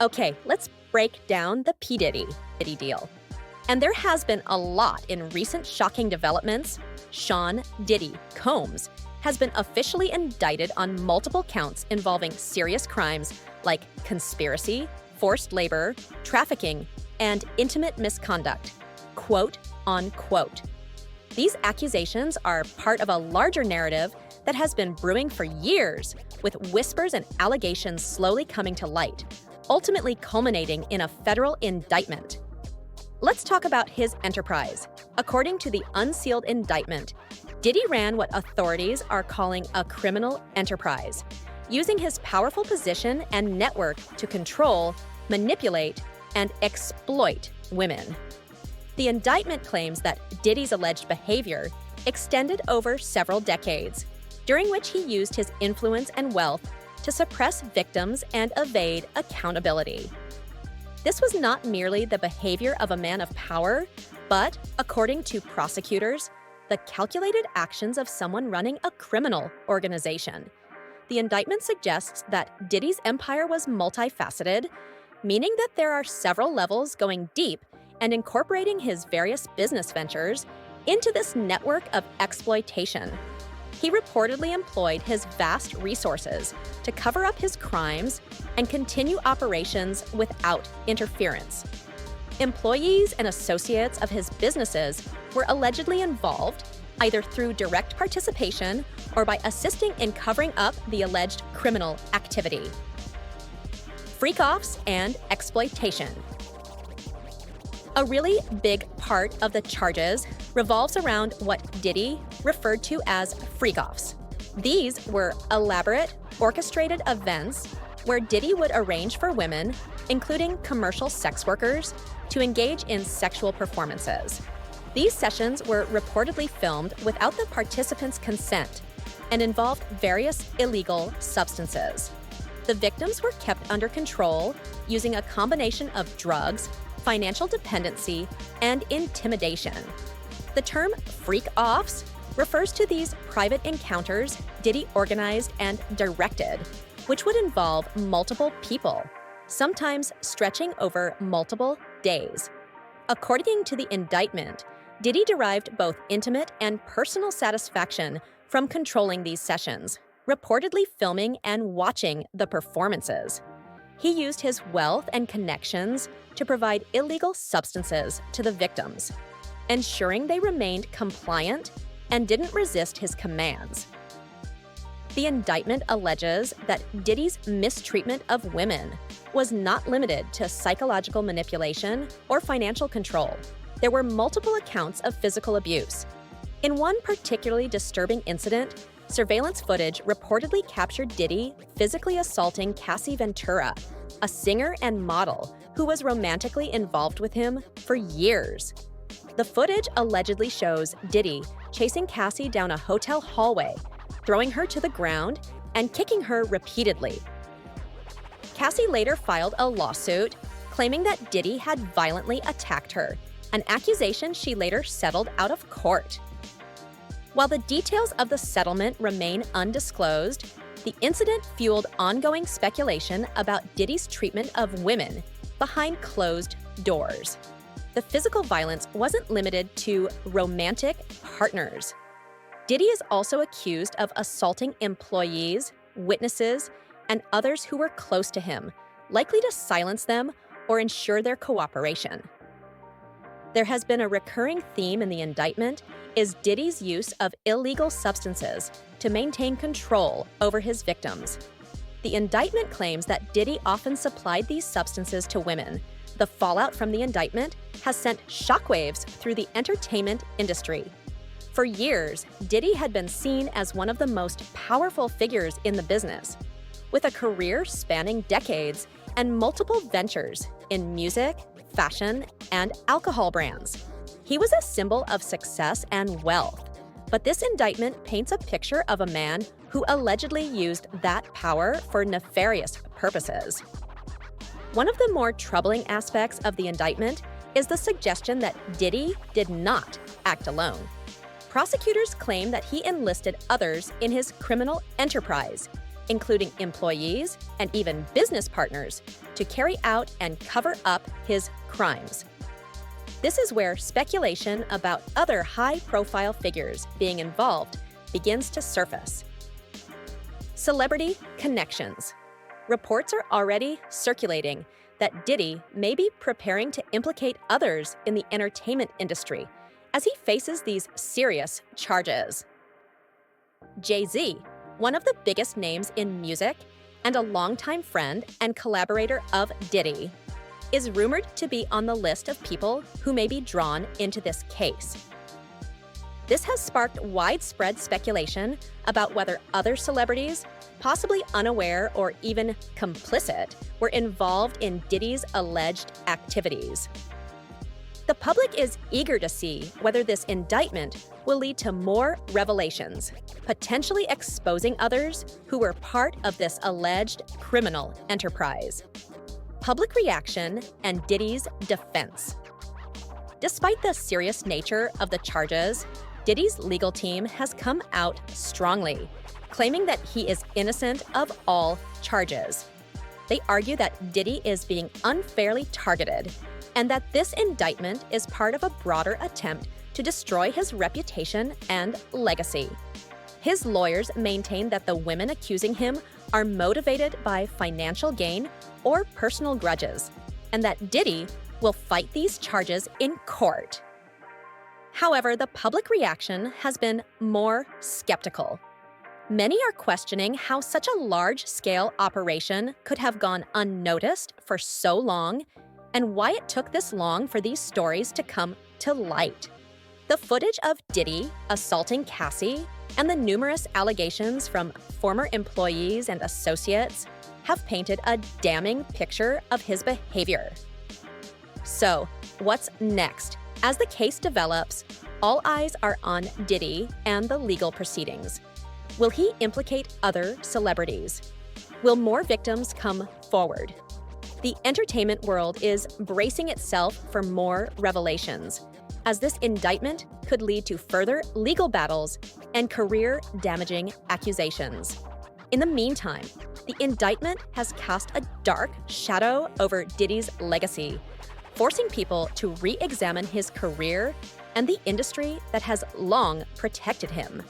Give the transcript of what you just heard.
Okay, let's break down the p.diddy deal. And there has been a lot in recent shocking developments. Sean Diddy Combs has been officially indicted on multiple counts involving serious crimes like conspiracy, forced labor, trafficking, and intimate misconduct, quote unquote. These accusations are part of a larger narrative that has been brewing for years, with whispers and allegations slowly coming to light, ultimately culminating in a federal indictment. Let's talk about his enterprise. According to the unsealed indictment, Diddy ran what authorities are calling a criminal enterprise, using his powerful position and network to control, manipulate, and exploit women. The indictment claims that Diddy's alleged behavior extended over several decades, during which he used his influence and wealth to suppress victims and evade accountability. This was not merely the behavior of a man of power, but, according to prosecutors, the calculated actions of someone running a criminal organization. The indictment suggests that Diddy's empire was multifaceted, meaning that there are several levels going deep and incorporating his various business ventures into this network of exploitation. He reportedly employed his vast resources to cover up his crimes and continue operations without interference. Employees and associates of his businesses were allegedly involved, either through direct participation or by assisting in covering up the alleged criminal activity. Freak-offs and exploitation. A really big part of the charges revolves around what Diddy referred to as freak-offs. These were elaborate, orchestrated events where Diddy would arrange for women, including commercial sex workers, to engage in sexual performances. These sessions were reportedly filmed without the participants' consent and involved various illegal substances. The victims were kept under control using a combination of drugs, financial dependency, and intimidation. The term freak-offs refers to these private encounters Diddy organized and directed, which would involve multiple people, sometimes stretching over multiple days. According to the indictment, Diddy derived both intimate and personal satisfaction from controlling these sessions, reportedly filming and watching the performances. He used his wealth and connections to provide illegal substances to the victims, ensuring they remained compliant and didn't resist his commands. The indictment alleges that Diddy's mistreatment of women was not limited to psychological manipulation or financial control. There were multiple accounts of physical abuse. In one particularly disturbing incident, surveillance footage reportedly captured Diddy physically assaulting Cassie Ventura, a singer and model who was romantically involved with him for years. The footage allegedly shows Diddy chasing Cassie down a hotel hallway, throwing her to the ground, and kicking her repeatedly. Cassie later filed a lawsuit claiming that Diddy had violently attacked her, an accusation she later settled out of court. While the details of the settlement remain undisclosed, the incident fueled ongoing speculation about Diddy's treatment of women behind closed doors. The physical violence wasn't limited to romantic partners. Diddy is also accused of assaulting employees, witnesses, and others who were close to him, likely to silence them or ensure their cooperation. There has been a recurring theme in the indictment is Diddy's use of illegal substances to maintain control over his victims. The indictment claims that Diddy often supplied these substances to women. The fallout from the indictment has sent shockwaves through the entertainment industry. For years, Diddy had been seen as one of the most powerful figures in the business, with a career spanning decades and multiple ventures in music, fashion, and alcohol brands. He was a symbol of success and wealth, but this indictment paints a picture of a man who allegedly used that power for nefarious purposes. One of the more troubling aspects of the indictment is the suggestion that Diddy did not act alone. Prosecutors claim that he enlisted others in his criminal enterprise, including employees and even business partners, to carry out and cover up his crimes. This is where speculation about other high-profile figures being involved begins to surface. Celebrity connections. Reports are already circulating that Diddy may be preparing to implicate others in the entertainment industry as he faces these serious charges. Jay-Z, one of the biggest names in music and a longtime friend and collaborator of Diddy, is rumored to be on the list of people who may be drawn into this case. This has sparked widespread speculation about whether other celebrities, possibly unaware or even complicit, were involved in Diddy's alleged activities. The public is eager to see whether this indictment will lead to more revelations, potentially exposing others who were part of this alleged criminal enterprise. Public reaction and Diddy's defense. Despite the serious nature of the charges, Diddy's legal team has come out strongly, claiming that he is innocent of all charges. They argue that Diddy is being unfairly targeted and that this indictment is part of a broader attempt to destroy his reputation and legacy. His lawyers maintain that the women accusing him are motivated by financial gain or personal grudges, and that Diddy will fight these charges in court. However, the public reaction has been more skeptical. Many are questioning how such a large-scale operation could have gone unnoticed for so long and why it took this long for these stories to come to light. The footage of Diddy assaulting Cassie and the numerous allegations from former employees and associates have painted a damning picture of his behavior. So, what's next? As the case develops, all eyes are on Diddy and the legal proceedings. Will he implicate other celebrities? Will more victims come forward? The entertainment world is bracing itself for more revelations, as this indictment could lead to further legal battles and career-damaging accusations. In the meantime, the indictment has cast a dark shadow over Diddy's legacy, forcing people to re-examine his career and the industry that has long protected him.